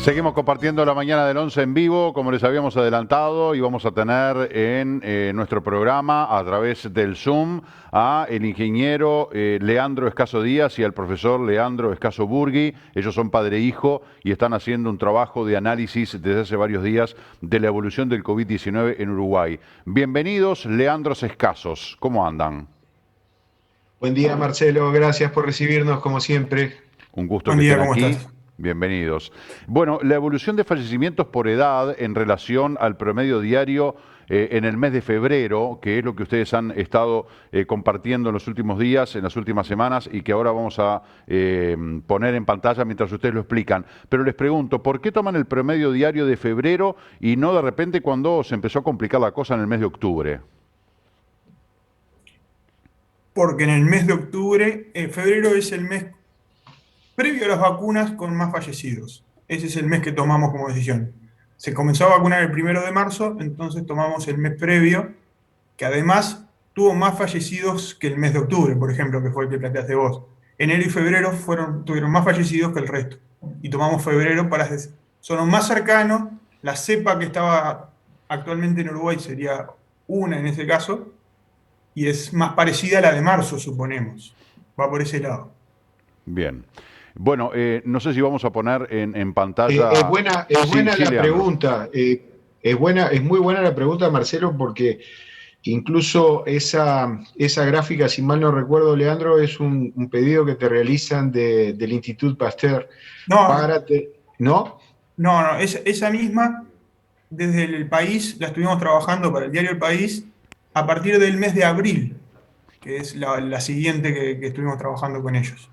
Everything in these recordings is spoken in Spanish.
Seguimos compartiendo la mañana del 11 en vivo, como les habíamos adelantado, y vamos a tener en nuestro programa, a través del Zoom, a el ingeniero Leandro Escaso Díaz y al profesor Leandro Escaso Burgui. Ellos son padre e hijo y están haciendo un trabajo de análisis desde hace varios días de la evolución del COVID-19 en Uruguay. Bienvenidos, Leandros Escasos. ¿Cómo andan? Buen día, Marcelo. Gracias por recibirnos, como siempre. Un gusto Buen que día, estén ¿cómo aquí. estás? Bienvenidos. Bueno, la evolución de fallecimientos por edad en relación al promedio diario en el mes de febrero, que es lo que ustedes han estado compartiendo en los últimos días, en las últimas semanas, y que ahora vamos a poner en pantalla mientras ustedes lo explican. Pero les pregunto, ¿por qué toman el promedio diario de febrero y no de repente cuando se empezó a complicar la cosa en el mes de octubre? Porque en el mes de octubre, febrero es el mes previo a las vacunas con más fallecidos. Ese es el mes que tomamos como decisión. Se comenzó a vacunar el 1 de marzo, entonces tomamos el mes previo, que además tuvo más fallecidos que el mes de octubre, por ejemplo, que fue el que planteaste vos. Enero y febrero tuvieron más fallecidos que el resto. Y tomamos febrero son los más cercanos. La cepa que estaba actualmente en Uruguay sería una en ese caso, y es más parecida a la de marzo, suponemos. Va por ese lado. Bien. Bueno, no sé si vamos a poner en Es pantalla... buena, es Sí, buena sí, la Leandro. pregunta. Es muy buena la pregunta, Marcelo, porque incluso esa gráfica, si mal no recuerdo, Leandro, es un pedido que te realizan del Institut Pasteur No, para ¿no? no, esa misma, desde el país, la estuvimos trabajando para el diario El País a partir del mes de abril, que es la siguiente que estuvimos trabajando con ellos.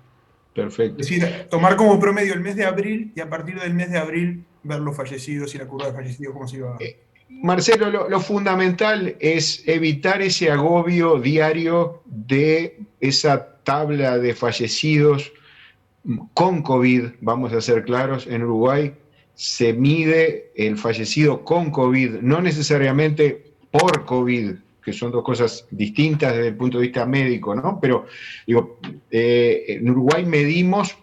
Es Perfecto. decir, tomar como promedio el mes de abril y a partir del mes de abril ver los fallecidos y la curva de fallecidos, cómo se iba. Marcelo, lo fundamental es evitar ese agobio diario de esa tabla de fallecidos con COVID, vamos a ser claros, en Uruguay se mide el fallecido con COVID, no necesariamente por COVID, que son dos cosas distintas desde el punto de vista médico, ¿no? Pero digo, en Uruguay medimos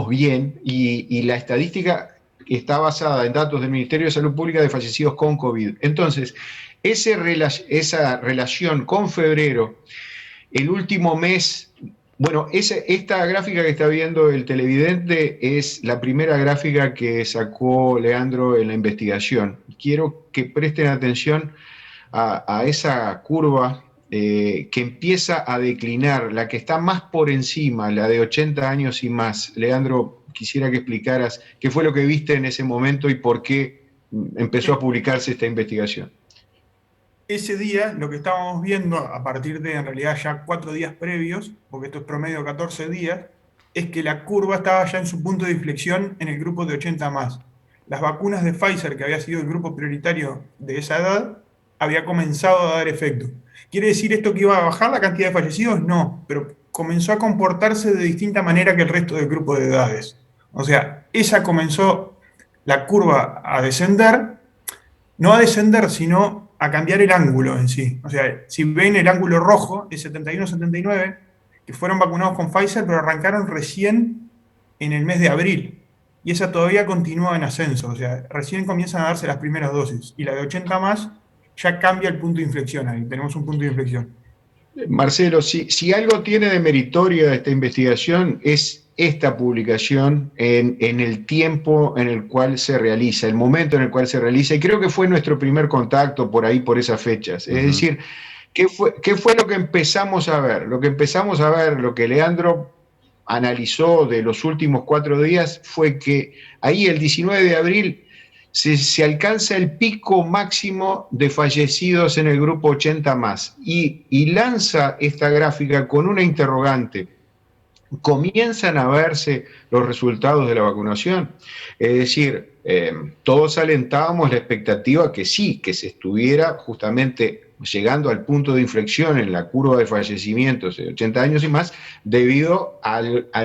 bien y la estadística está basada en datos del Ministerio de Salud Pública de fallecidos con COVID. Entonces, esa relación con febrero, el último mes, bueno, esta gráfica que está viendo el televidente es la primera gráfica que sacó Leandro en la investigación. Quiero que presten atención a esa curva que empieza a declinar, la que está más por encima, la de 80 años y más. Leandro, quisiera que explicaras qué fue lo que viste en ese momento y por qué empezó a Eh, publicarse esta investigación. Ese día, lo que estábamos viendo a partir de, en realidad, ya 4 días previos, porque esto es promedio 14 días, es que la curva estaba ya en su punto de inflexión en el grupo de 80 más. Las vacunas de Pfizer, que había sido el grupo prioritario de esa edad, había comenzado a dar efecto. ¿Quiere decir esto que iba a bajar la cantidad de fallecidos? No, pero comenzó a comportarse de distinta manera que el resto del grupo de edades. O sea, esa comenzó la curva a descender, no a descender, sino a cambiar el ángulo en sí. O sea, si ven el ángulo rojo, es 71-79, que fueron vacunados con Pfizer, pero arrancaron recién en el mes de abril. Y esa todavía continúa en ascenso. O sea, recién comienzan a darse las primeras dosis. Y la de 80 más ya cambia el punto de inflexión ahí. Tenemos un punto de inflexión. Marcelo, si algo tiene de meritoria esta investigación es esta publicación en el tiempo en el cual se realiza, el momento en el cual se realiza, y creo que fue nuestro primer contacto por ahí, por esas fechas. Es Ujú. decir, qué fue lo que empezamos a ver? Lo que empezamos a ver, lo que Leandro analizó de los últimos 4 días, fue que ahí el 19 de abril se alcanza el pico máximo de fallecidos en el grupo 80 más y lanza esta gráfica con una interrogante. Comienzan a verse los resultados de la vacunación. Es decir, todos alentábamos la expectativa que sí, que se estuviera justamente llegando al punto de inflexión en la curva de fallecimientos de 80 años y más, debido al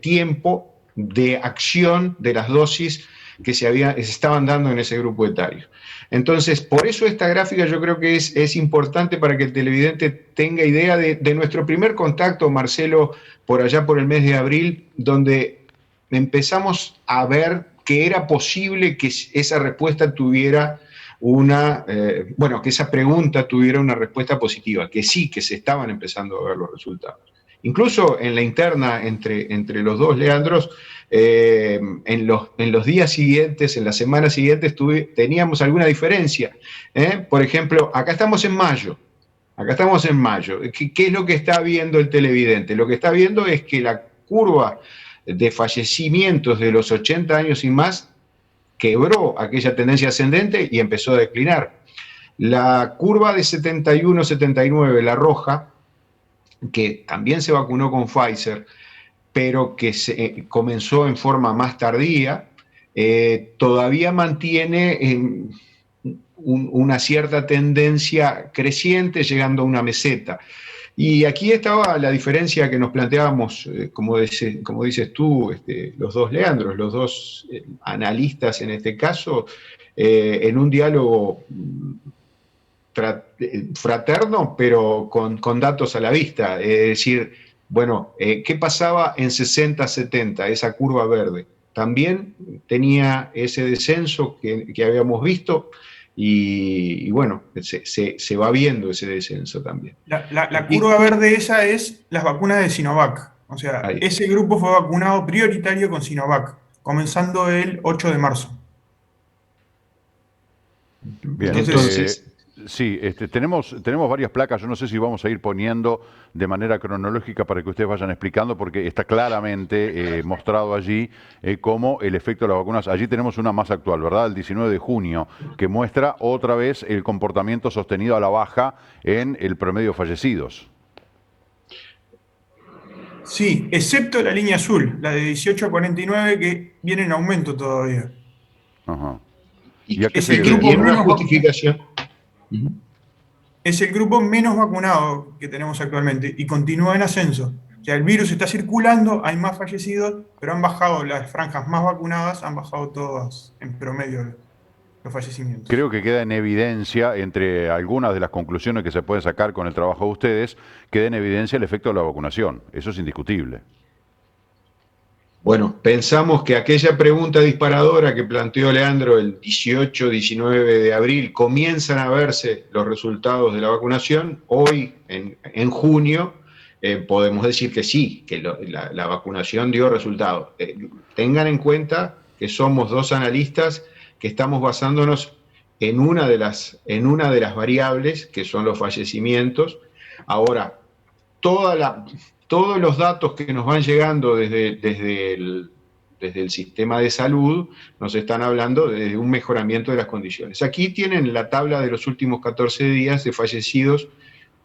tiempo de acción de las dosis que se estaban dando en ese grupo etario. Entonces, por eso esta gráfica yo creo que es importante para que el televidente tenga idea de nuestro primer contacto, Marcelo, por allá por el mes de abril, donde empezamos a ver que era posible que esa respuesta tuviera que esa pregunta tuviera una respuesta positiva, que sí, que se estaban empezando a ver los resultados. Incluso en la interna entre los dos Leandros, en los días siguientes, en las semanas siguientes, teníamos alguna diferencia. Por ejemplo, acá estamos en mayo. ¿Qué es lo que está viendo el televidente? Lo que está viendo es que la curva de fallecimientos de los 80 años y más quebró aquella tendencia ascendente y empezó a declinar. La curva de 71-79, la roja, que también se vacunó con Pfizer, pero que comenzó en forma más tardía, todavía mantiene una cierta tendencia creciente, llegando a una meseta. Y aquí estaba la diferencia que nos planteábamos, como dices tú, los dos Leandros, los dos analistas en este caso, en un diálogo fraterno, pero con datos a la vista. Es decir, bueno, ¿qué pasaba en 60-70, esa curva verde? También tenía ese descenso que habíamos visto. Y bueno, se va viendo ese descenso también. La curva verde esa es las vacunas de Sinovac. O sea, Ahí. ese grupo fue vacunado prioritario con Sinovac, comenzando el 8 de marzo. Bien, Entonces, sí, tenemos varias placas, yo no sé si vamos a ir poniendo de manera cronológica para que ustedes vayan explicando, porque está claramente mostrado allí cómo el efecto de las vacunas. Allí tenemos una más actual, ¿verdad? El 19 de junio, que muestra otra vez el comportamiento sostenido a la baja en el promedio de fallecidos. Sí, excepto la línea azul, la de 18 a 49, que viene en aumento todavía. Ajá. y ¿Y a qué Es se el debe grupo tiene esto? una justificación. Es el grupo menos vacunado que tenemos actualmente y continúa en ascenso. O sea, el virus está circulando, hay más fallecidos, pero han bajado las franjas más vacunadas, han bajado todas en promedio los fallecimientos. Creo que queda en evidencia, entre algunas de las conclusiones que se pueden sacar con el trabajo de ustedes, queda en evidencia el efecto de la vacunación. Eso es indiscutible. Bueno, pensamos que aquella pregunta disparadora que planteó Leandro el 18-19 de abril, comienzan a verse los resultados de la vacunación. Hoy, en junio, podemos decir que sí, que la vacunación dio resultados. Tengan en cuenta que somos dos analistas que estamos basándonos en una de las variables, que son los fallecimientos. Ahora, todos los datos que nos van llegando desde el sistema de salud nos están hablando de un mejoramiento de las condiciones. Aquí tienen la tabla de los últimos 14 días de fallecidos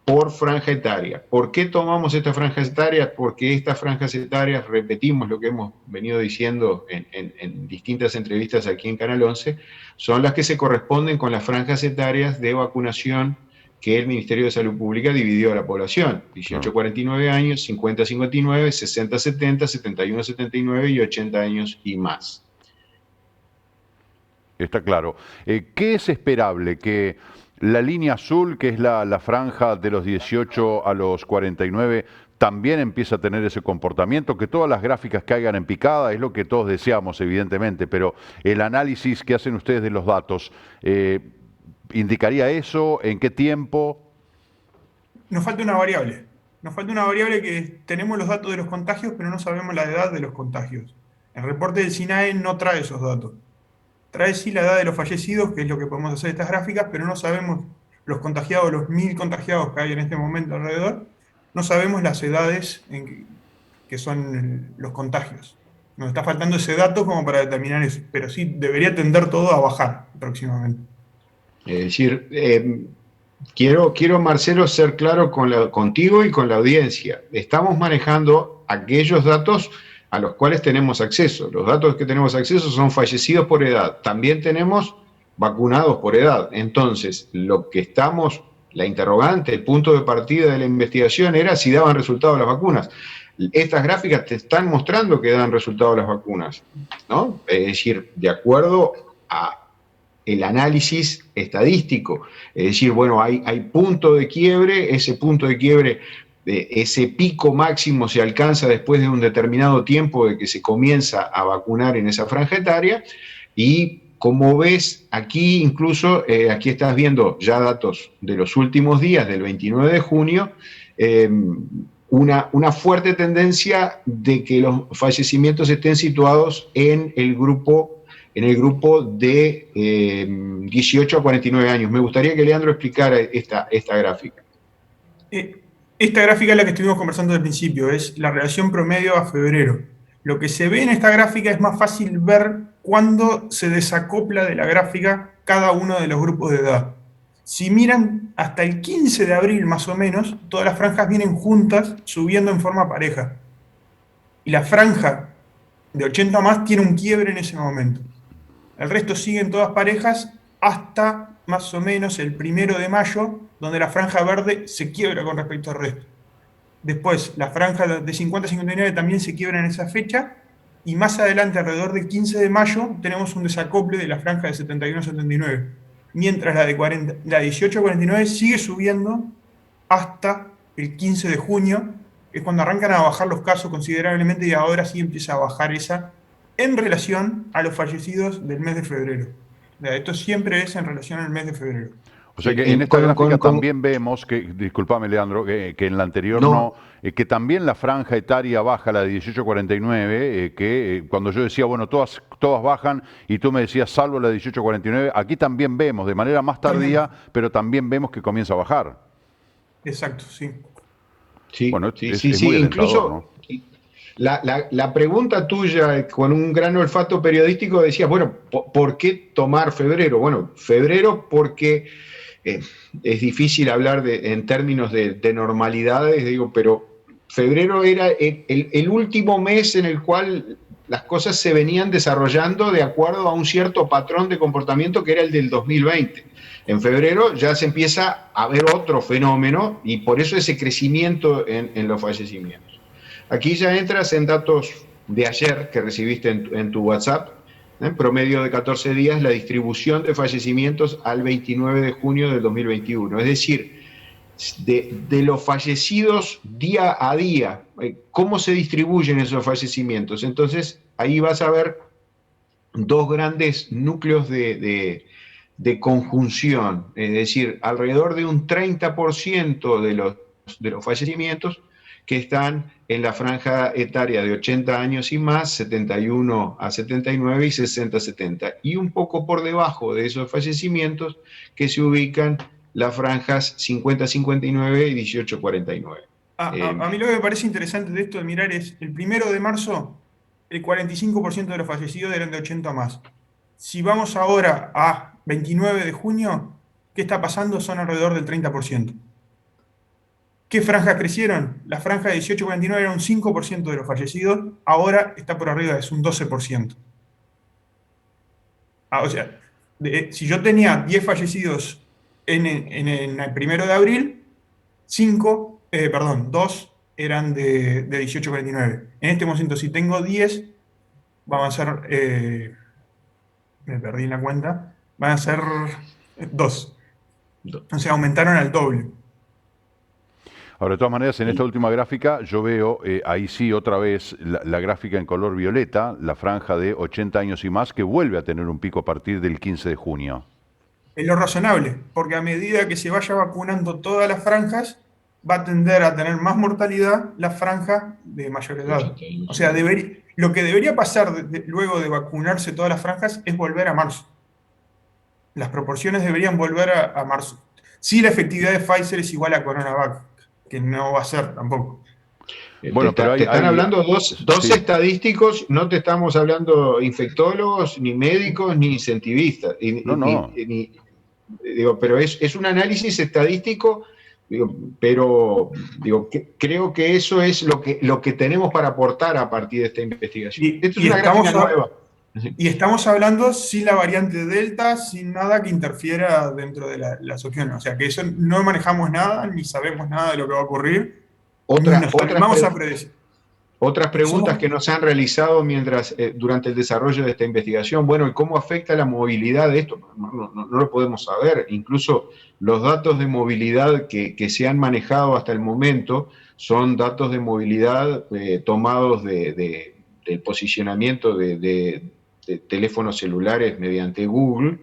por franja etaria. ¿Por qué tomamos estas franjas etarias? Porque estas franjas etarias, repetimos lo que hemos venido diciendo en distintas entrevistas aquí en Canal 11, son las que se corresponden con las franjas etarias de vacunación que el Ministerio de Salud Pública dividió a la población: 18-49 años, 50-59, 60-70, 71-79 y 80 años y más. Está claro. ¿Qué es esperable? Que la línea azul, que es la franja de los 18 a los 49, también empieza a tener ese comportamiento, que todas las gráficas caigan en picada, es lo que todos deseamos, evidentemente, pero el análisis que hacen ustedes de los datos, ¿indicaría eso? ¿En qué tiempo? Nos falta una variable. Nos falta una variable que tenemos los datos de los contagios, pero no sabemos la edad de los contagios. El reporte del SINAE no trae esos datos. Trae sí la edad de los fallecidos, que es lo que podemos hacer estas gráficas, pero no sabemos los contagiados, los 1000 contagiados que hay en este momento alrededor, no sabemos las edades que son los contagios. Nos está faltando ese dato como para determinar eso, pero sí debería tender todo a bajar próximamente. Es decir, quiero, Marcelo, ser claro contigo y con la audiencia. Estamos manejando aquellos datos a los cuales tenemos acceso. Los datos que tenemos acceso son fallecidos por edad. También tenemos vacunados por edad. Entonces, la interrogante, el punto de partida de la investigación era si daban resultado las vacunas. Estas gráficas te están mostrando que dan resultado las vacunas, ¿no? Es decir, de acuerdo a el análisis estadístico. Es decir, bueno, hay punto de quiebre, ese punto de quiebre ese pico máximo se alcanza después de un determinado tiempo de que se comienza a vacunar en esa franja etaria. Y como ves, aquí incluso, aquí estás viendo ya datos de los últimos días, del 29 de junio, una fuerte tendencia de que los fallecimientos estén situados en el grupo de 18 a 49 años. Me gustaría que Leandro explicara esta gráfica. Esta gráfica es la que estuvimos conversando al principio, es la relación promedio a febrero. Lo que se ve en esta gráfica es más fácil ver cuándo se desacopla de la gráfica cada uno de los grupos de edad. Si miran hasta el 15 de abril más o menos, todas las franjas vienen juntas subiendo en forma pareja. Y la franja de 80 más tiene un quiebre en ese momento. El resto siguen todas parejas hasta más o menos el 1 de mayo, donde la franja verde se quiebra con respecto al resto. Después, la franja de 50 a 59 también se quiebra en esa fecha, y más adelante, alrededor del 15 de mayo, tenemos un desacople de la franja de 71 a 79, mientras la 18 a 49 sigue subiendo hasta el 15 de junio, que es cuando arrancan a bajar los casos considerablemente, y ahora sí empieza a bajar esa en relación a los fallecidos del mes de febrero. Esto siempre es en relación al mes de febrero. O sea que en esta gráfica también vemos que, discúlpame Leandro, que en la anterior no, que también la franja etaria baja, la de 18 a 49, que cuando yo decía, bueno, todas bajan, y tú me decías, salvo la de 18 a 49, aquí también vemos, de manera más tardía, pero también vemos que comienza a bajar. Exacto, sí. Sí, bueno, sí, es muy incluso, ¿no? La pregunta tuya, con un gran olfato periodístico, decías, bueno, ¿por qué tomar febrero? Bueno, febrero porque es difícil hablar en términos de normalidades, digo, pero febrero era el último mes en el cual las cosas se venían desarrollando de acuerdo a un cierto patrón de comportamiento que era el del 2020. En febrero ya se empieza a ver otro fenómeno y por eso ese crecimiento en los fallecimientos. Aquí ya entras en datos de ayer que recibiste en tu WhatsApp, en promedio de 14 días, la distribución de fallecimientos al 29 de junio del 2021. Es decir, de los fallecidos día a día, ¿cómo se distribuyen esos fallecimientos? Entonces, ahí vas a ver dos grandes núcleos de conjunción, es decir, alrededor de un 30% de los fallecimientos que están en la franja etaria de 80 años y más, 71 a 79 y 60 a 70. Y un poco por debajo de esos fallecimientos que se ubican las franjas 50 a 59 y 18 a 49. A mí lo que me parece interesante de esto de mirar es, el 1 de marzo, el 45% de los fallecidos eran de 80 más. Si vamos ahora a 29 de junio, ¿qué está pasando? Son alrededor del 30%. ¿Qué franjas crecieron? La franja de 18 a 49 era un 5% de los fallecidos, ahora está por arriba, es un 12%. O sea, si yo tenía 10 fallecidos en el 1 de abril, 2 eran de 18 a 49. En este momento, si tengo 10, van a ser, me perdí en la cuenta, van a ser 2. O sea, aumentaron al doble. Ahora, de todas maneras, en esta última gráfica yo veo, ahí sí otra vez, la gráfica en color violeta, la franja de 80 años y más, que vuelve a tener un pico a partir del 15 de junio. Es lo razonable, porque a medida que se vaya vacunando todas las franjas, va a tender a tener más mortalidad la franja de mayor edad. O sea, lo que debería pasar luego de vacunarse todas las franjas es volver a marzo. Las proporciones deberían volver a marzo. Si la efectividad de Pfizer es igual a CoronaVac, que no va a ser tampoco. Bueno, te están hablando dos sí. Estadísticos, no te estamos hablando infectólogos, ni médicos, ni incentivistas. Pero es un análisis estadístico, pero creo que eso es lo que tenemos para aportar a partir de esta investigación. Esto es una gráfica nueva. Y estamos hablando sin la variante Delta, sin nada que interfiera dentro de las opciones. O sea, que eso no manejamos nada, ni sabemos nada de lo que va a ocurrir. Vamos a predecir. Otras preguntas Somos, que nos han realizado durante el desarrollo de esta investigación, bueno, ¿y cómo afecta la movilidad de esto? No lo podemos saber. Incluso los datos de movilidad que se han manejado hasta el momento son datos de movilidad tomados del posicionamiento de teléfonos celulares mediante Google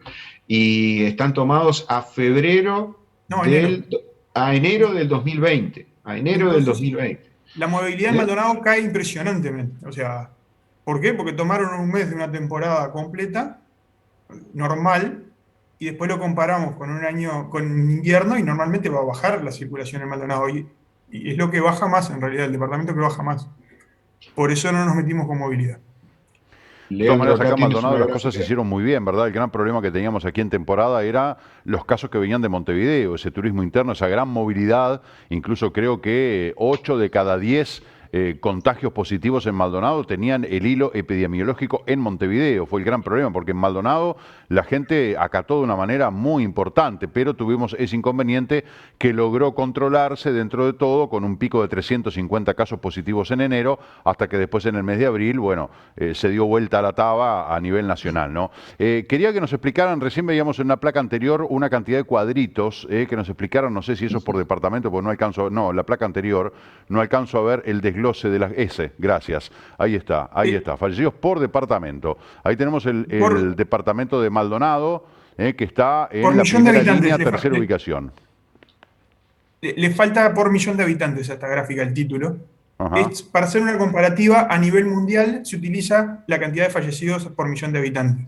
y están tomados no, enero. a enero del 2020. A enero del Entonces, 2020. la movilidad en ¿Eh? Maldonado cae impresionantemente. O sea, ¿por qué? Porque tomaron un mes de una temporada completa, normal, y después lo comparamos con un año, con invierno, y normalmente va a bajar la circulación en Maldonado. Y es lo que baja más, en realidad, el departamento que baja más. Por eso no nos metimos con movilidad. De todas Leandro, maneras, acá acá en tienes Maldonado una las cosas gráfica. se hicieron muy bien, ¿verdad? El gran problema que teníamos aquí en temporada era los casos que venían de Montevideo, ese turismo interno, esa gran movilidad. Incluso creo que 8 de cada 10 contagios positivos en Maldonado tenían el hilo epidemiológico en Montevideo. Fue el gran problema, porque en Maldonado la gente acató de una manera muy importante, pero tuvimos ese inconveniente que logró controlarse dentro de todo con un pico de 350 casos positivos en enero, hasta que después en el mes de abril, bueno, se dio vuelta a la taba a nivel nacional, ¿no? Quería que nos explicaran, recién veíamos en una placa anterior una cantidad de cuadritos, que nos explicaran, no sé si eso es por departamento, porque no alcanzo, no, la placa anterior, no alcanzo a ver el desglose de las gracias, ahí Eh, está, fallecidos por departamento. Ahí tenemos el por, departamento de Maldonado, que está por en la millón de primera habitantes, línea, tercera ubicación. le falta por millón de habitantes a esta gráfica el título. Ajá, Para hacer una comparativa, a nivel mundial se utiliza la cantidad de fallecidos por millón de habitantes.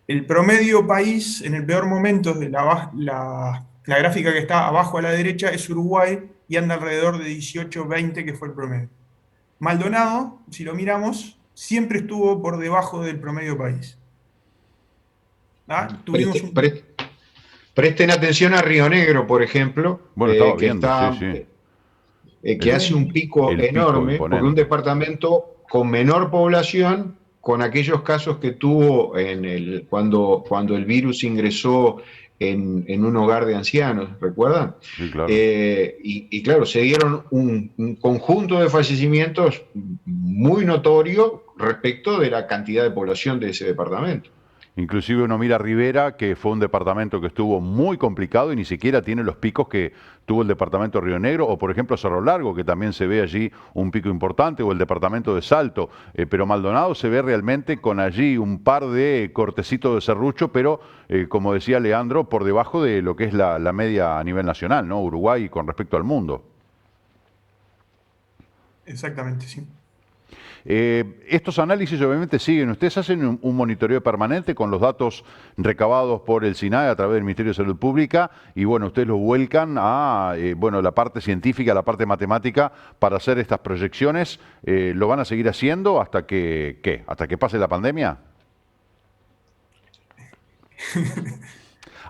El promedio país, en el peor momento, de la gráfica que está abajo a la derecha, es Uruguay y anda alrededor de 18, 20, que fue el promedio. Maldonado, si lo miramos, siempre estuvo por debajo del promedio país. ¿Ah? Tuvimos Preste- un... preste- Presten atención a Río Negro, por ejemplo, bueno, estaba viendo, sí, sí, que el, hace un pico el pico enorme, porque un imponente. departamento con menor población, con aquellos casos que tuvo cuando el virus ingresó en un hogar de ancianos, ¿recuerdan? Sí, claro. Y claro, se dieron un conjunto de fallecimientos muy notorio respecto de la cantidad de población de ese departamento. Inclusive uno mira Rivera, que fue un departamento que estuvo muy complicado y ni siquiera tiene los picos que tuvo el departamento de Río Negro, o por ejemplo Cerro Largo, que también se ve allí un pico importante, o el departamento de Salto. Pero Maldonado se ve realmente con allí un par de cortecitos de serrucho, pero como decía Leandro, por debajo de lo que es la media a nivel nacional, ¿no? Uruguay con respecto al mundo. Exactamente, sí. Estos análisis obviamente siguen. Ustedes hacen un monitoreo permanente con los datos recabados por el SINAE a través del Ministerio de Salud Pública y bueno, ustedes los vuelcan a bueno, la parte científica, la parte matemática para hacer estas proyecciones. ¿Lo van a seguir haciendo hasta que, qué? ¿Hasta que pase la pandemia?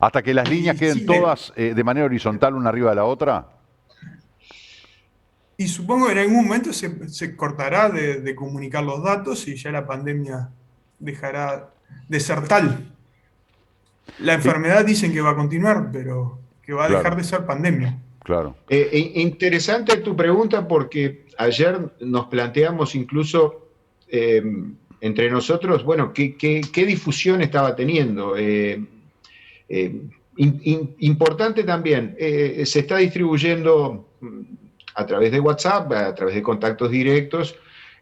¿Hasta que las líneas Y queden sí, todas de manera horizontal una arriba de la otra? y supongo que en algún momento se cortará de comunicar los datos y ya la pandemia dejará de ser tal. La Y- enfermedad dicen que va a continuar, pero que va a dejar claro, de ser pandemia. claro. Interesante tu pregunta porque ayer nos planteamos incluso eh, entre nosotros, bueno, qué difusión estaba teniendo. Eh, Importante también, se está distribuyendo a través de WhatsApp, a través de contactos directos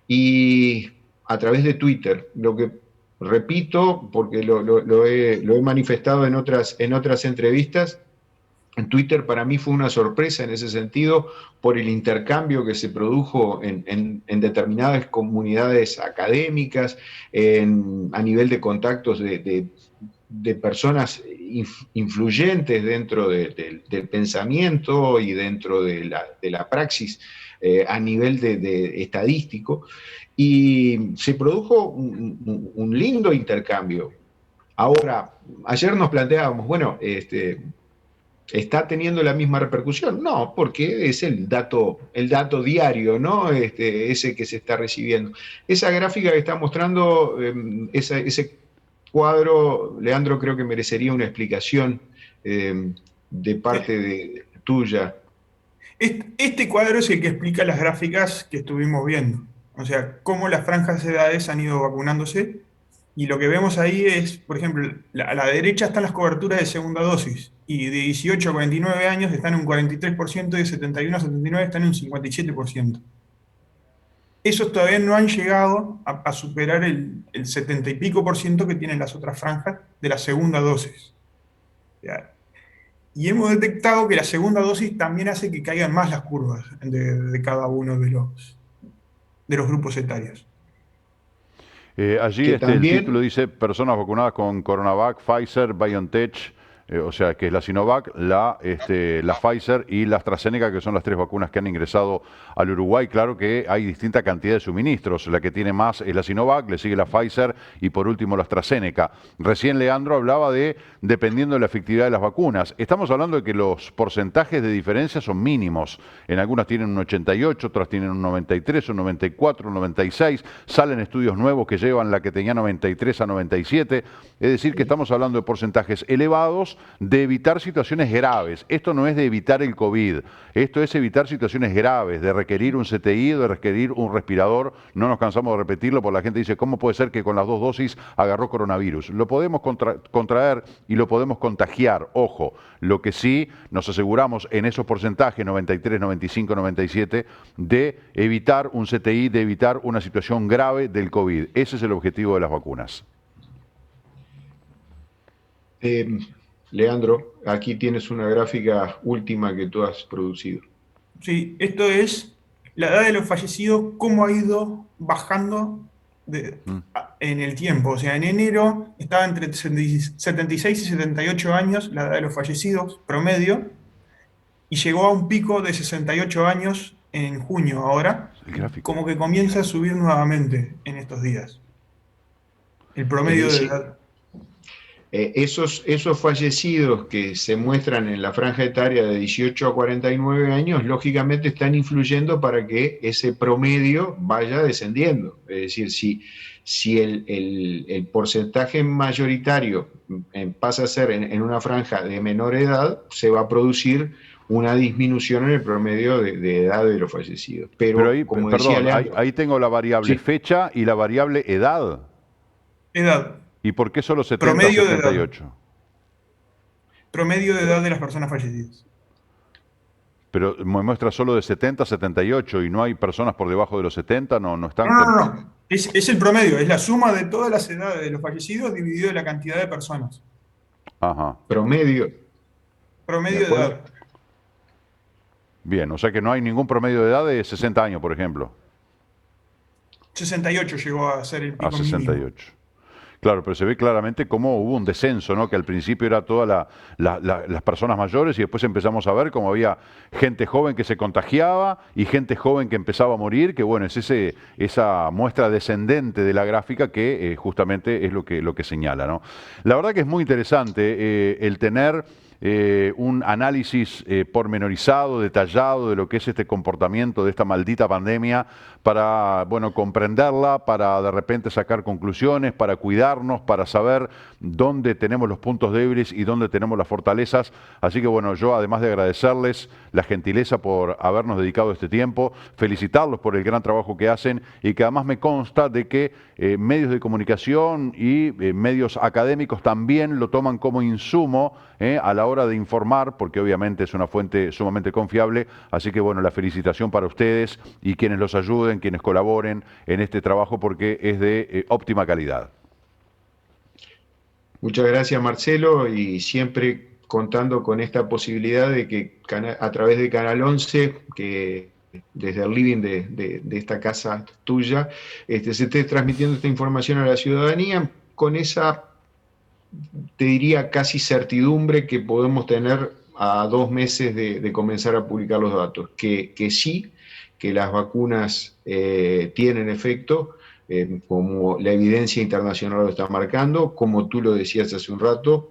y a través de Twitter. Lo que repito, porque lo he manifestado en otras entrevistas, en Twitter para mí fue una sorpresa en ese sentido por el intercambio que se produjo en determinadas comunidades académicas, a nivel de contactos de personas influyentes dentro del pensamiento y dentro de la praxis a nivel de estadístico. Y se produjo un lindo intercambio. Ahora, ayer nos planteábamos, bueno, ¿está teniendo la misma repercusión? No, porque es el dato diario, ¿no? Ese que se está recibiendo. Esa gráfica que está mostrando, ese cuadro, Leandro, creo que merecería una explicación de Eh, tuya. Este cuadro es el que explica las gráficas que estuvimos viendo. O sea, cómo las franjas de edades han ido vacunándose. Y lo que vemos ahí es, por ejemplo, a la derecha están las coberturas de segunda dosis. Y de 18 a 49 años están en un 43% y de 71 a 79 están en un 57%. Esos todavía no han llegado a superar el 70 y pico por ciento que tienen las otras franjas de la segunda dosis. ¿Ya? Y hemos detectado que la segunda dosis también hace que caigan más las curvas de cada uno de los grupos etarios. Allí Que el también, título dice personas vacunadas con Coronavac, Pfizer, BioNTech, o sea que es la Sinovac, la Pfizer y la AstraZeneca, que son las 3 vacunas que han ingresado al Uruguay. Claro que hay distinta cantidad de suministros. La que tiene más es la Sinovac, le sigue la Pfizer y por último la AstraZeneca. Recién Leandro hablaba de dependiendo de la efectividad de las vacunas. Estamos hablando de que los porcentajes de diferencia son mínimos. En algunas tienen un 88, otras tienen un 93, un 94, un 96. Salen estudios nuevos que llevan la que tenía 93 a 97. Es decir, que estamos hablando de porcentajes elevados de evitar situaciones graves. Esto no es de evitar el COVID, esto es evitar situaciones graves, de requerir un CTI, de requerir un respirador. No nos cansamos de repetirlo porque la gente dice, ¿cómo puede ser que con las 2 dosis agarró coronavirus? Lo podemos contraer y lo podemos contagiar, ojo. Lo que sí nos aseguramos en esos porcentajes, 93, 95, 97, de evitar un CTI, de evitar una situación grave del COVID. Ese es el objetivo de las vacunas. Leandro, aquí tienes una gráfica última que tú has producido. Sí, esto es la edad de los fallecidos, cómo ha ido bajando en el tiempo. O sea, en enero estaba entre 76 y 78 años la edad de los fallecidos promedio, y llegó a un pico de 68 años en junio ahora, El gráfico. como que comienza a subir nuevamente en estos días. El Es promedio de decir, edad. esos fallecidos que se muestran en la franja etaria de 18 a 49 años, lógicamente están influyendo para que ese promedio vaya descendiendo. Es decir, si el porcentaje mayoritario pasa a ser en una franja de menor edad, se va a producir una disminución en el promedio de edad de los fallecidos. Pero Pero, ahí, como decía perdón, Leandro, ahí tengo la variable sí, fecha y la variable edad. Edad. ¿Y por qué solo 70 a Promedio de edad. 78? Promedio de edad de las personas fallecidas. Pero me muestra solo de 70 a 78 y no hay personas por debajo de los 70, no están No, no, con... no, no. Es el promedio, es la suma de todas las edades de los fallecidos dividido en la cantidad de personas. Ajá. promedio, ¿de Promedio de acuerdo? edad. Bien, o sea que no hay ningún promedio de edad de 60 años, por ejemplo, 68 llegó a ser el a pico mínimo. 68. Claro, pero se ve claramente cómo hubo un descenso, ¿no? Que al principio era todas las personas mayores y después empezamos a ver cómo había gente joven que se contagiaba y gente joven que empezaba a morir, que bueno, es esa muestra descendente de la gráfica que justamente es lo que señala, ¿no? La verdad que es muy interesante el tener un análisis pormenorizado, detallado de lo que es este comportamiento de esta maldita pandemia para, bueno, comprenderla, para de repente sacar conclusiones, para cuidarnos, para saber dónde tenemos los puntos débiles y dónde tenemos las fortalezas. Así que, bueno, yo además de agradecerles la gentileza por habernos dedicado este tiempo, felicitarlos por el gran trabajo que hacen y que además me consta de que medios de comunicación y medios académicos también lo toman como insumo a la hora de informar, porque obviamente es una fuente sumamente confiable. Así que, bueno, la felicitación para ustedes y quienes los ayuden, quienes colaboren en este trabajo, porque es de óptima calidad. Muchas gracias, Marcelo, y siempre contando con esta posibilidad de que a través de Canal 11, que desde el living de esta casa tuya, se esté transmitiendo esta información a la ciudadanía con esa, te diría, casi certidumbre que podemos tener a 2 meses de comenzar a publicar los datos, que sí, que las vacunas tienen efecto, como la evidencia internacional lo está marcando, como tú lo decías hace un rato,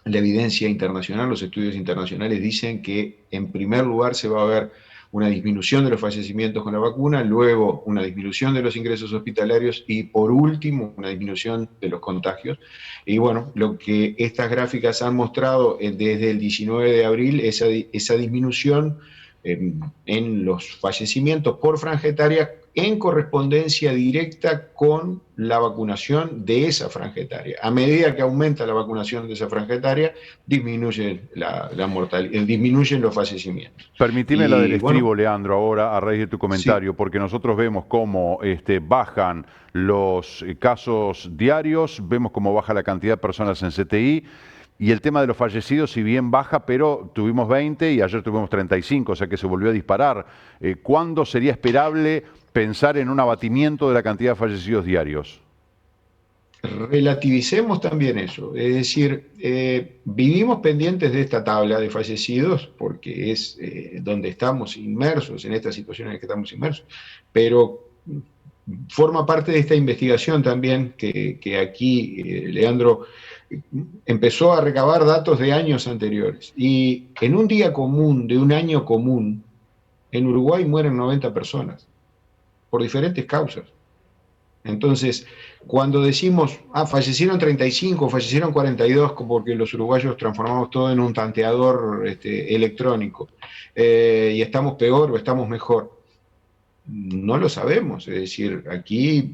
la evidencia internacional, los estudios internacionales dicen que en primer lugar se va a ver una disminución de los fallecimientos con la vacuna, luego una disminución de los ingresos hospitalarios y por último una disminución de los contagios. Y bueno, lo que estas gráficas han mostrado desde el 19 de abril, esa disminución en los fallecimientos por franja etaria en correspondencia directa con la vacunación de esa franja etaria. A medida que aumenta la vacunación de esa franja etaria, disminuye la mortalidad, disminuyen los fallecimientos. Permitime la del estribo, bueno, Leandro, ahora a raíz de tu comentario, sí. porque nosotros vemos cómo bajan los casos diarios, vemos cómo baja la cantidad de personas en CTI, y el tema de los fallecidos, si bien baja, pero tuvimos 20 y ayer tuvimos 35, o sea que se volvió a disparar. ¿Cuándo sería esperable pensar en un abatimiento de la cantidad de fallecidos diarios? Relativicemos también eso, es decir, vivimos pendientes de esta tabla de fallecidos porque es donde estamos inmersos, en esta situación en la que estamos inmersos, pero forma parte de esta investigación también que aquí Leandro empezó a recabar datos de años anteriores. Y en un día común, de un año común, en Uruguay mueren 90 personas, por diferentes causas. Entonces, cuando decimos, fallecieron 35, fallecieron 42, porque los uruguayos transformamos todo en un tanteador electrónico, y estamos peor o estamos mejor, no lo sabemos. Es decir, aquí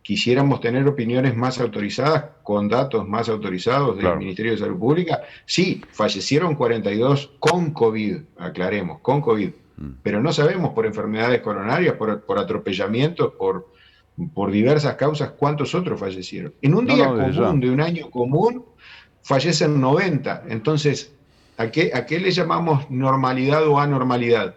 quisiéramos tener opiniones más autorizadas, con datos más autorizados del Claro. Ministerio de Salud Pública. Sí, fallecieron 42 con COVID, aclaremos, con COVID, pero no sabemos por enfermedades coronarias, por atropellamientos, por diversas causas cuántos otros fallecieron. En un No, día no, desde ya. común, de un año común, fallecen 90. Entonces, ¿a qué le llamamos normalidad o anormalidad?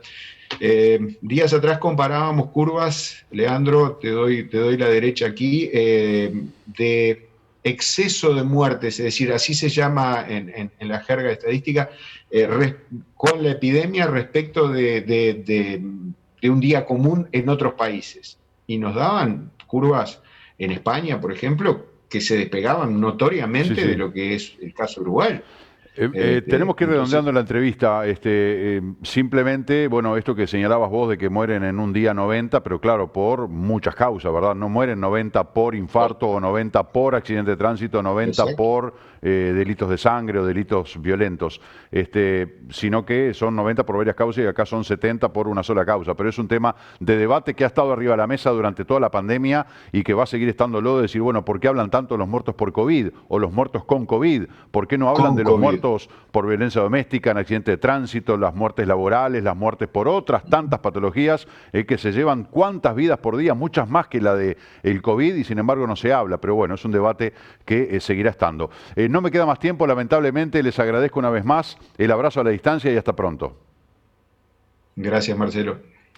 Días atrás comparábamos curvas, Leandro, te doy la derecha aquí, de exceso de muertes, es decir, así se llama en la jerga estadística, con la epidemia respecto de un día común en otros países. Y nos daban curvas en España, por ejemplo, que se despegaban Sí, notoriamente de sí. lo que es el caso uruguayo. Tenemos que ir Entonces, redondeando la entrevista. Simplemente, bueno, esto que señalabas vos de que mueren en un día 90, pero claro, por muchas causas, ¿verdad? No mueren 90 por infarto o 90 por accidente de tránsito, 90 exacto. por delitos de sangre o delitos violentos, sino que son 90 por varias causas y acá son 70 por una sola causa. Pero es un tema de debate que ha estado arriba de la mesa durante toda la pandemia y que va a seguir estándolo, de decir, bueno, ¿por qué hablan tanto de los muertos por COVID o los muertos con COVID? ¿Por qué no hablan Con de los COVID. muertos por violencia doméstica, en accidente de tránsito, las muertes laborales, las muertes por otras tantas patologías que se llevan cuántas vidas por día, muchas más que la del COVID, y sin embargo no se habla? Pero bueno, es un debate que seguirá estando. No me queda más tiempo, lamentablemente. Les agradezco una vez más el abrazo a la distancia y hasta pronto. Gracias, Marcelo.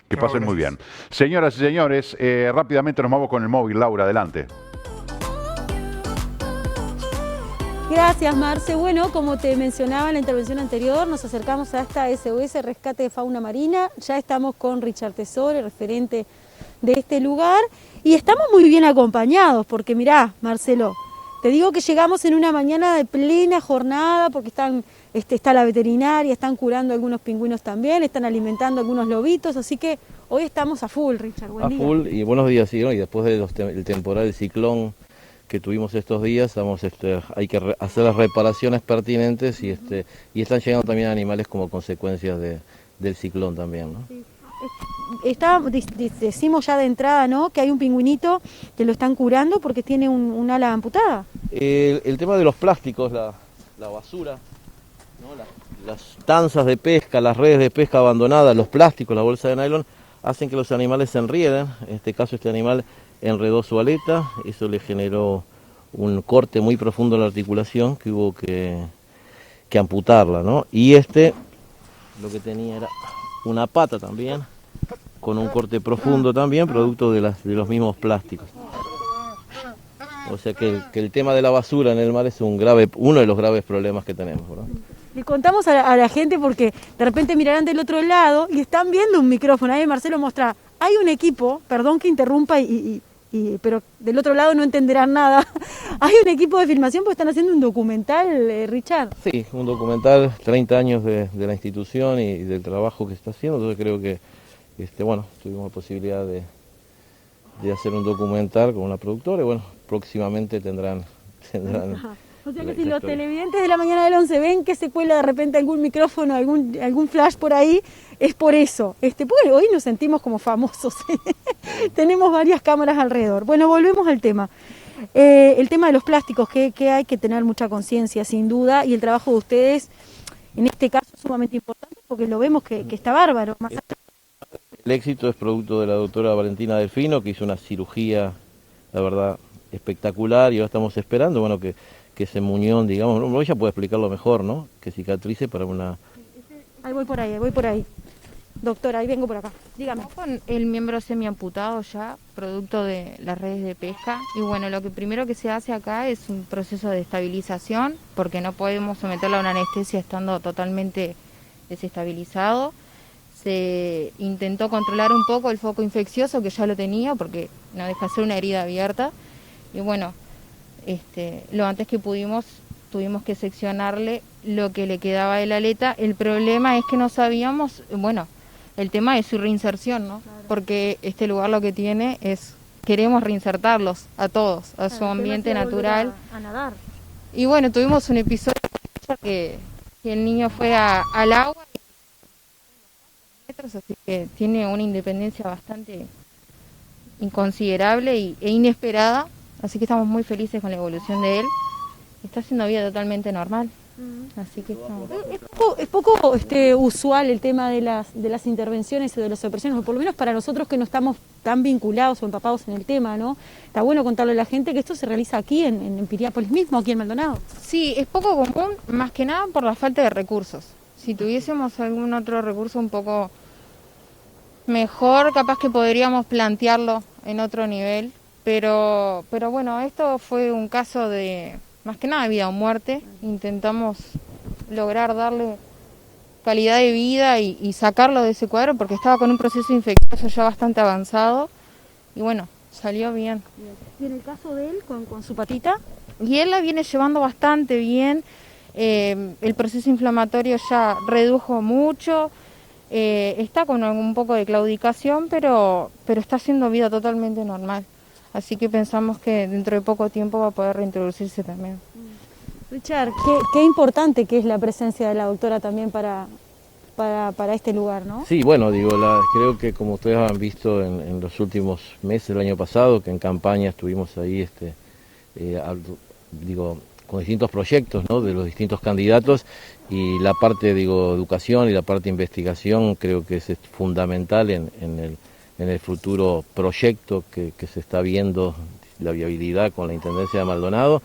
Que Chao, pasen muy bien. gracias. Señoras y señores, rápidamente nos vamos con el móvil. Laura, adelante. Gracias, Marce. Bueno, como te mencionaba en la intervención anterior, nos acercamos a esta SOS Rescate de Fauna Marina. Ya estamos con Richard Tesoro, referente de este lugar, y estamos muy bien acompañados, porque mirá, Marcelo, te digo que llegamos en una mañana de plena jornada, porque está la veterinaria, están curando algunos pingüinos también, están alimentando algunos lobitos, así que hoy estamos a full, Richard. Buen día. A full, y buenos días, sí, ¿no? Y después del temporal, el ciclón que tuvimos estos días, hay que hacer las reparaciones pertinentes y están llegando también animales como consecuencia del ciclón también, ¿no? Sí. Decimos ya de entrada, ¿no?, que hay un pingüinito que lo están curando porque tiene un ala amputada. El tema de los plásticos, la basura, ¿no? Las tanzas de pesca, las redes de pesca abandonadas, los plásticos, la bolsa de nylon, hacen que los animales se enrieden. En este caso, este animal enredó su aleta, eso le generó un corte muy profundo en la articulación que hubo que amputarla, ¿no? Y lo que tenía era una pata también, con un corte profundo también, producto de los mismos plásticos. O sea que el tema de la basura en el mar es uno de los graves problemas que tenemos, ¿no? Le contamos a la gente porque de repente mirarán del otro lado y están viendo un micrófono. Ahí Marcelo muestra, hay un equipo, perdón que interrumpa, pero del otro lado no entenderán nada. Hay un equipo de filmación porque están haciendo un documental, Richard. Sí, un documental, 30 años de la institución y del trabajo que está haciendo. Entonces creo que tuvimos la posibilidad de hacer un documental con una productora y bueno, próximamente tendrán O sea que si los televidentes de la mañana del 11 ven que se cuela de repente algún micrófono, algún flash por ahí, es por eso. Porque hoy nos sentimos como famosos. Tenemos varias cámaras alrededor. Bueno, volvemos al tema. El tema de los plásticos, que hay que tener mucha conciencia, sin duda, y el trabajo de ustedes, en este caso, es sumamente importante, porque lo vemos que está bárbaro. El éxito es producto de la doctora Valentina Delfino, que hizo una cirugía, la verdad, espectacular, y ahora estamos esperando, bueno, que ese muñón, digamos, ella puede explicarlo mejor, ¿no? Que cicatrice para una... Ahí voy por ahí. Doctora, ahí vengo por acá. Dígame. Con el miembro semiamputado ya, producto de las redes de pesca. Y bueno, lo que primero que se hace acá es un proceso de estabilización, porque no podemos someterla a una anestesia estando totalmente desestabilizado. Se intentó controlar un poco el foco infeccioso, que ya lo tenía, porque no deja de ser una herida abierta. Y bueno, lo antes que pudimos, tuvimos que seccionarle lo que le quedaba de la aleta. El problema es que no sabíamos, bueno, el tema de su reinserción, ¿no? Claro. Porque este lugar lo que tiene es, queremos reinsertarlos a todos, a su ambiente natural. A nadar. Y bueno, tuvimos un episodio que el niño fue al agua, así que tiene una independencia bastante inconsiderable e inesperada, así que estamos muy felices con la evolución de él. Está haciendo vida totalmente normal. Así que es poco usual el tema de las intervenciones o de las operaciones, o por lo menos para nosotros que no estamos tan vinculados o empapados en el tema, ¿no? Está bueno contarle a la gente que esto se realiza aquí en Piriápolis mismo, aquí en Maldonado. Sí, es poco común, más que nada por la falta de recursos. Si tuviésemos algún otro recurso un poco mejor, capaz que podríamos plantearlo en otro nivel, pero bueno, esto fue un caso de, más que nada, vida o muerte. Intentamos lograr darle calidad de vida y sacarlo de ese cuadro, porque estaba con un proceso infeccioso ya bastante avanzado, y bueno, salió bien. ¿Y en el caso de él, con su patita? Y él la viene llevando bastante bien, el proceso inflamatorio ya redujo mucho, está con un poco de claudicación, pero está haciendo vida totalmente normal. Así que pensamos que dentro de poco tiempo va a poder reintroducirse también. Richard, qué importante que es la presencia de la doctora también para este lugar, ¿no? Sí, bueno, creo que como ustedes han visto en los últimos meses del año pasado, que en campaña estuvimos ahí, con distintos proyectos, ¿no?, de los distintos candidatos, y la parte, educación y la parte investigación creo que es fundamental en el futuro proyecto que se está viendo, la viabilidad con la Intendencia de Maldonado.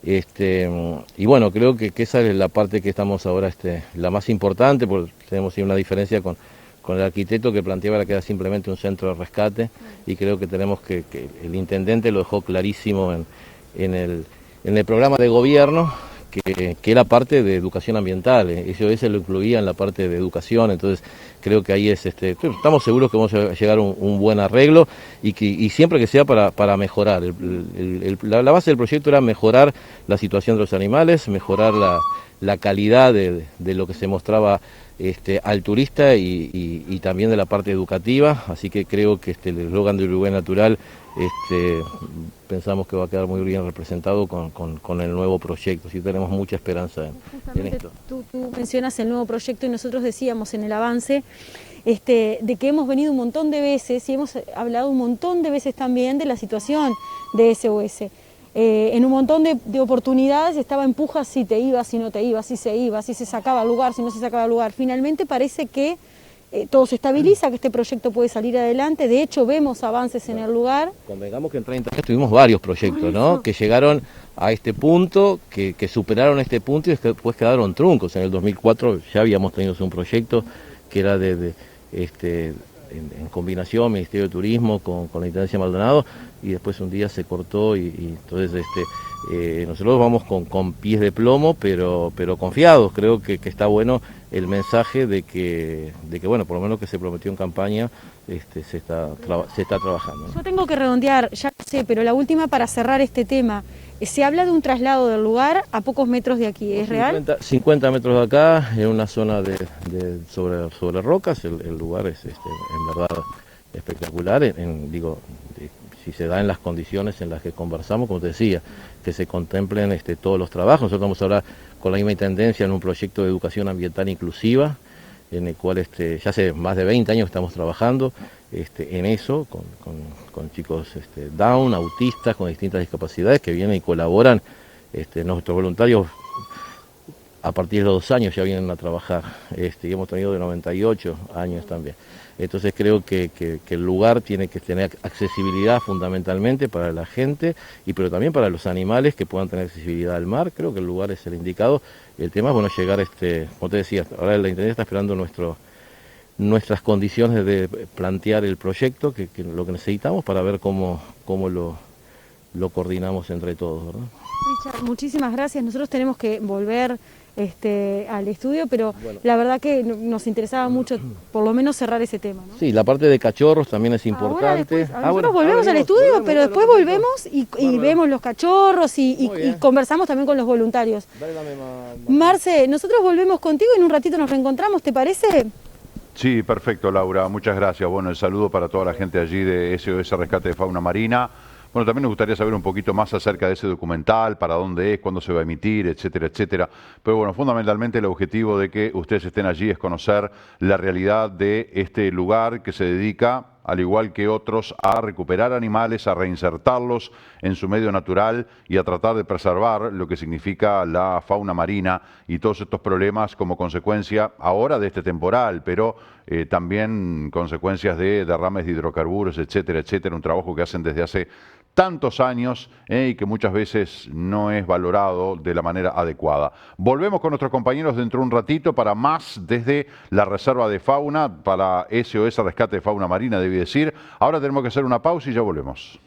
Y bueno, creo que esa es la parte que estamos ahora, la más importante, porque tenemos una diferencia con el arquitecto que planteaba que era simplemente un centro de rescate, y creo que tenemos que el intendente lo dejó clarísimo en el programa de gobierno, que era parte de educación ambiental. Eso lo incluía en la parte de educación. Entonces creo que ahí estamos seguros que vamos a llegar a un buen arreglo, y siempre que sea para mejorar. La base del proyecto era mejorar la situación de los animales, mejorar la calidad de lo que se mostraba al turista, y también de la parte educativa. Así que creo que el eslogan de Uruguay Natural pensamos que va a quedar muy bien representado con el nuevo proyecto. Sí, tenemos mucha esperanza en esto. Tú mencionas el nuevo proyecto, y nosotros decíamos en el avance de que hemos venido un montón de veces y hemos hablado un montón de veces también de la situación de SOS. En un montón de oportunidades estaba empuja si te ibas, si no te ibas, si se iba, si se sacaba al lugar, si no se sacaba al lugar. Finalmente parece que todo se estabiliza, que este proyecto puede salir adelante. De hecho, vemos avances en el lugar. Convengamos que en 30 años tuvimos varios proyectos, ¿no?, que llegaron a este punto, que superaron este punto y después quedaron truncos. En el 2004 ya habíamos tenido un proyecto que era en combinación Ministerio de Turismo con la Intendencia de Maldonado, y después un día se cortó, y entonces nosotros vamos con pies de plomo, pero confiados. Creo que está bueno el mensaje de que bueno, por lo menos que se prometió en campaña, se está trabajando, ¿no? Yo tengo que redondear, ya no sé, pero la última para cerrar este tema. Se habla de un traslado del lugar a pocos metros de aquí, ¿es real? 50 metros de acá, en una zona sobre rocas. El lugar es en verdad espectacular. si se da en las condiciones en las que conversamos, como te decía, que se contemplen todos los trabajos. Nosotros vamos ahora con la misma intendencia en un proyecto de educación ambiental inclusiva, en el cual ya hace más de 20 años estamos trabajando en eso, con chicos down, autistas, con distintas discapacidades que vienen y colaboran. Nuestros voluntarios a partir de los 2 años ya vienen a trabajar, y hemos tenido de 98 años también. Entonces creo que el lugar tiene que tener accesibilidad fundamentalmente para la gente, pero también para los animales que puedan tener accesibilidad al mar. Creo que el lugar es el indicado. El tema es, bueno, llegar, como te decía, ahora la Intendencia está esperando nuestras condiciones de plantear el proyecto, que lo que necesitamos para ver cómo lo coordinamos entre todos, ¿verdad? Richard, muchísimas gracias. Nosotros tenemos que volver al estudio, pero bueno, la verdad que nos interesaba mucho por lo menos cerrar ese tema, ¿no? Sí, la parte de cachorros también es importante. Nosotros volvemos al estudio, pero después volvemos y vemos los cachorros y conversamos también con los voluntarios. Marce, nosotros volvemos contigo y en un ratito nos reencontramos, ¿te parece? Sí, perfecto, Laura, muchas gracias. Bueno, el saludo para toda la gente allí de SOS Rescate de Fauna Marina. Bueno, también nos gustaría saber un poquito más acerca de ese documental, para dónde es, cuándo se va a emitir, etcétera, etcétera. Pero bueno, fundamentalmente el objetivo de que ustedes estén allí es conocer la realidad de este lugar que se dedica, al igual que otros, a recuperar animales, a reinsertarlos en su medio natural y a tratar de preservar lo que significa la fauna marina y todos estos problemas como consecuencia ahora de este temporal, pero también consecuencias de derrames de hidrocarburos, etcétera, etcétera. Un trabajo que hacen desde hace tantos años y que muchas veces no es valorado de la manera adecuada. Volvemos con nuestros compañeros dentro de un ratito para más desde la Reserva de Fauna, para SOS Rescate de Fauna Marina, debí decir. Ahora tenemos que hacer una pausa y ya volvemos.